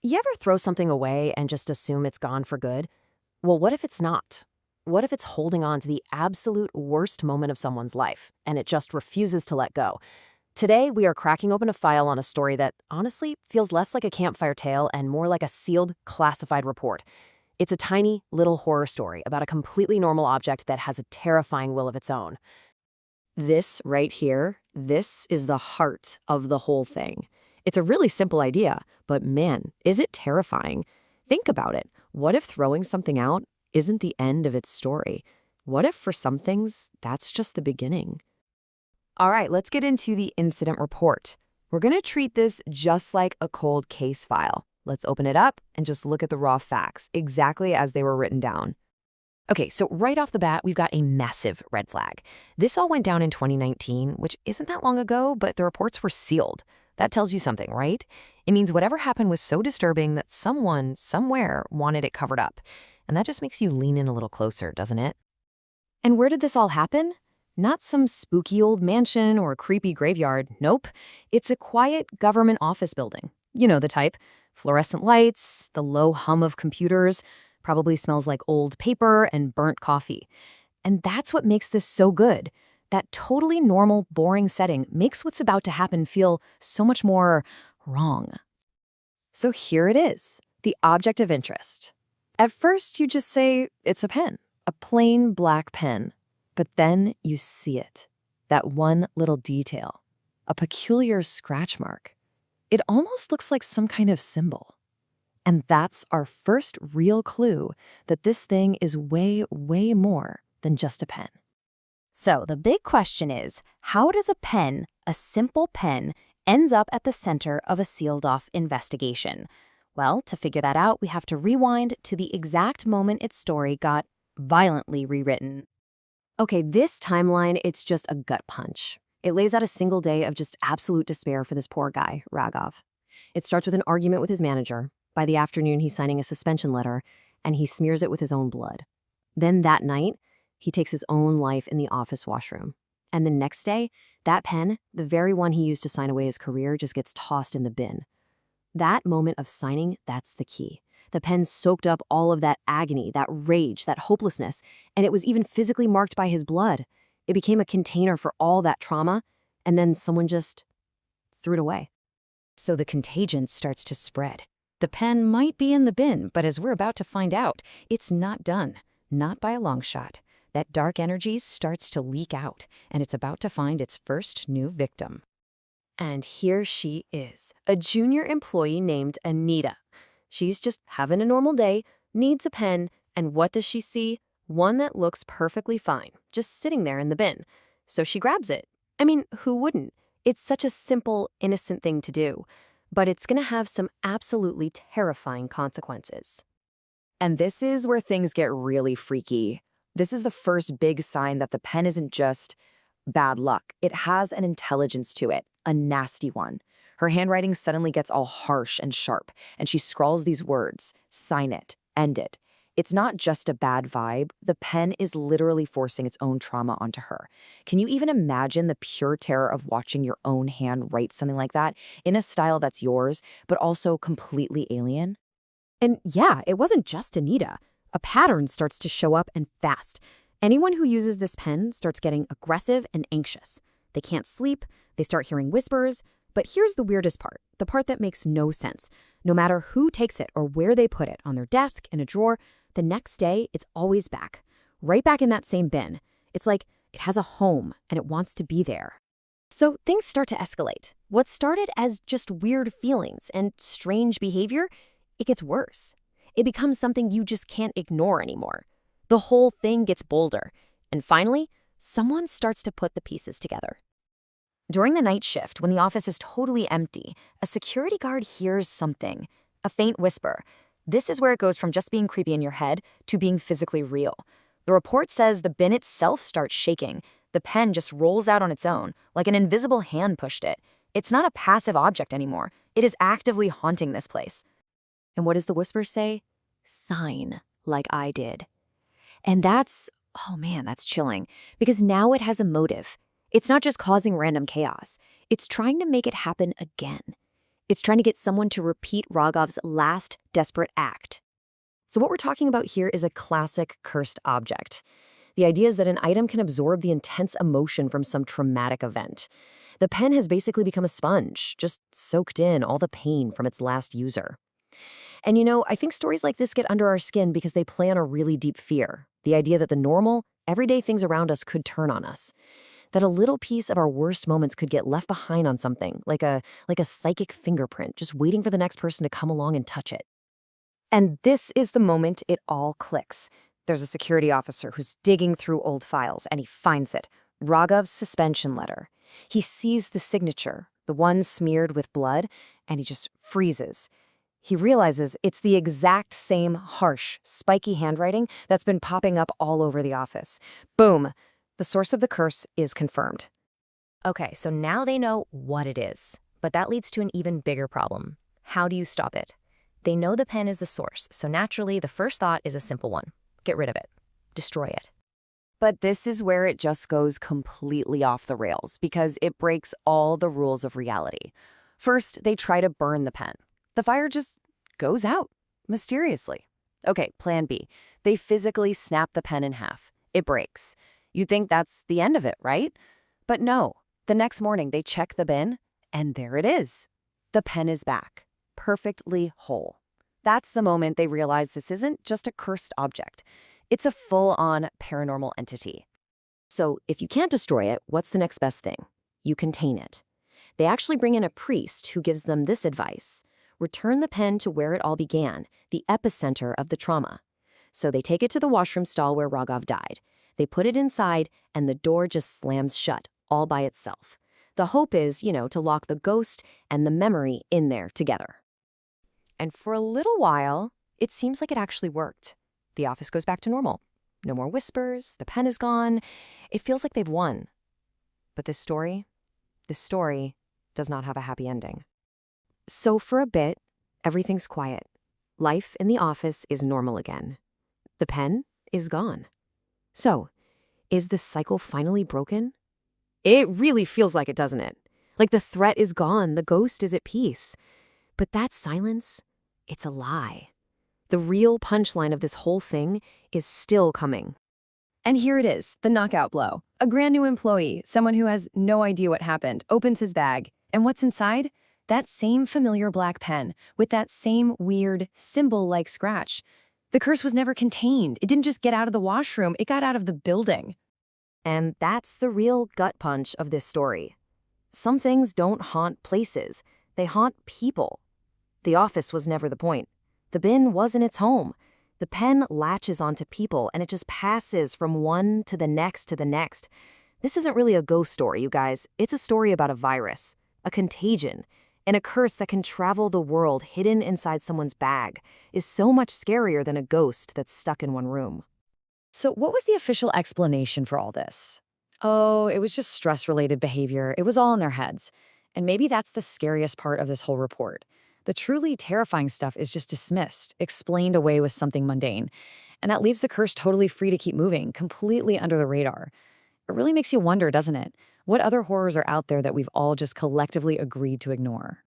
You ever throw something away and just assume it's gone for good? Well, what if it's not? What if it's holding on to the absolute worst moment of someone's life and it just refuses to let go? Today, we are cracking open a file on a story that honestly feels less like a campfire tale and more like a sealed, classified report. It's a tiny, little horror story about a completely normal object that has a terrifying will of its own. This right here, this is the heart of the whole thing. It's a really simple idea, but man, is it terrifying. Think about it. What if throwing something out isn't the end of its story? What if for some things, that's just the beginning? All right, let's get into the incident report. We're going to treat this just like a cold case file. Let's open it up and just look at the raw facts, exactly as they were written down. Okay, so right off the bat, we've got a massive red flag. This all went down in 2019, which isn't that long ago, but the reports were sealed. That tells you something, right? It means whatever happened was so disturbing that someone, somewhere, wanted it covered up. And that just makes you lean in a little closer, doesn't it? And where did this all happen? Not some spooky old mansion or creepy graveyard. Nope. It's a quiet government office building. You know the type. Fluorescent lights, the low hum of computers. Probably smells like old paper and burnt coffee. And that's what makes this so good. That totally normal, boring setting makes what's about to happen feel so much more wrong. So here it is, the object of interest. At first, you just say it's a pen, a plain black pen. But then you see it, that one little detail, a peculiar scratch mark. It almost looks like some kind of symbol. And that's our first real clue that this thing is way, way more than just a pen. So the big question is, how does a pen, a simple pen, ends up at the center of a sealed-off investigation? Well, to figure that out, we have to rewind to the exact moment its story got violently rewritten. Okay, this timeline, it's just a gut punch. It lays out a single day of just absolute despair for this poor guy, Raghav. It starts with an argument with his manager. By the afternoon, he's signing a suspension letter, and he smears it with his own blood. Then that night, he takes his own life in the office washroom. And the next day, that pen, the very one he used to sign away his career, just gets tossed in the bin. That moment of signing, that's the key. The pen soaked up all of that agony, that rage, that hopelessness, and it was even physically marked by his blood. It became a container for all that trauma, and then someone just threw it away. So the contagion starts to spread. The pen might be in the bin, but as we're about to find out, it's not done. Not by a long shot. That dark energy starts to leak out, and it's about to find its first new victim. And here she is, a junior employee named Anita. She's just having a normal day, needs a pen, and what does she see? One that looks perfectly fine, just sitting there in the bin. So she grabs it. I mean, who wouldn't? It's such a simple, innocent thing to do. But it's going to have some absolutely terrifying consequences. And this is where things get really freaky. This is the first big sign that the pen isn't just bad luck. It has an intelligence to it, a nasty one. Her handwriting suddenly gets all harsh and sharp, and she scrawls these words, sign it, end it. It's not just a bad vibe. The pen is literally forcing its own trauma onto her. Can you even imagine the pure terror of watching your own hand write something like that in a style that's yours, but also completely alien? And yeah, it wasn't just Anita. A pattern starts to show up and fast. Anyone who uses this pen starts getting aggressive and anxious. They can't sleep, they start hearing whispers. But here's the weirdest part, the part that makes no sense. No matter who takes it or where they put it, on their desk, in a drawer, the next day, it's always back. Right back in that same bin. It's like it has a home and it wants to be there. So things start to escalate. What started as just weird feelings and strange behavior, it gets worse. It becomes something you just can't ignore anymore. The whole thing gets bolder. And finally, someone starts to put the pieces together. During the night shift, when the office is totally empty, a security guard hears something, a faint whisper. This is where it goes from just being creepy in your head to being physically real. The report says the bin itself starts shaking. The pen just rolls out on its own, like an invisible hand pushed it. It's not a passive object anymore. It is actively haunting this place. And what does the whisper say? Sign, like I did. And that's, oh man, that's chilling, because now it has a motive. It's not just causing random chaos. It's trying to make it happen again. It's trying to get someone to repeat Roghov's last desperate act. So what we're talking about here is a classic cursed object. The idea is that an item can absorb the intense emotion from some traumatic event. The pen has basically become a sponge, just soaked in all the pain from its last user. And I think stories like this get under our skin because they play on a really deep fear. The idea that the normal, everyday things around us could turn on us. That a little piece of our worst moments could get left behind on something, like a psychic fingerprint, just waiting for the next person to come along and touch it. And this is the moment it all clicks. There's a security officer who's digging through old files, and he finds it. Roghov's suspension letter. He sees the signature, the one smeared with blood, and he just freezes. He realizes it's the exact same harsh, spiky handwriting that's been popping up all over the office. Boom! The source of the curse is confirmed. Okay, so now they know what it is. But that leads to an even bigger problem. How do you stop it? They know the pen is the source, so naturally the first thought is a simple one. Get rid of it. Destroy it. But this is where it just goes completely off the rails because it breaks all the rules of reality. First, they try to burn the pen. The fire just goes out, mysteriously. Okay, plan B. They physically snap the pen in half. It breaks. You'd think that's the end of it, right? But no. The next morning, they check the bin, and there it is. The pen is back, perfectly whole. That's the moment they realize this isn't just a cursed object. It's a full-on paranormal entity. So if you can't destroy it, what's the next best thing? You contain it. They actually bring in a priest who gives them this advice. Return the pen to where it all began, the epicenter of the trauma. So they take it to the washroom stall where Roghov died. They put it inside, and the door just slams shut, all by itself. The hope is, to lock the ghost and the memory in there together. And for a little while, it seems like it actually worked. The office goes back to normal. No more whispers, the pen is gone. It feels like they've won. But this story does not have a happy ending. So for a bit, everything's quiet. Life in the office is normal again. The pen is gone. So, is the cycle finally broken? It really feels like it, doesn't it? Like the threat is gone, the ghost is at peace. But that silence, it's a lie. The real punchline of this whole thing is still coming. And here it is, the knockout blow. A brand new employee, someone who has no idea what happened, opens his bag. And what's inside? That same familiar black pen, with that same weird, symbol-like scratch. The curse was never contained. It didn't just get out of the washroom, it got out of the building. And that's the real gut punch of this story. Some things don't haunt places. They haunt people. The office was never the point. The bin wasn't its home. The pen latches onto people, and it just passes from one to the next to the next. This isn't really a ghost story, you guys. It's a story about a virus, a contagion, and a curse that can travel the world hidden inside someone's bag is so much scarier than a ghost that's stuck in one room. So what was the official explanation for all this? Oh, it was just stress-related behavior. It was all in their heads. And maybe that's the scariest part of this whole report. The truly terrifying stuff is just dismissed, explained away with something mundane. And that leaves the curse totally free to keep moving, completely under the radar. It really makes you wonder, doesn't it? What other horrors are out there that we've all just collectively agreed to ignore?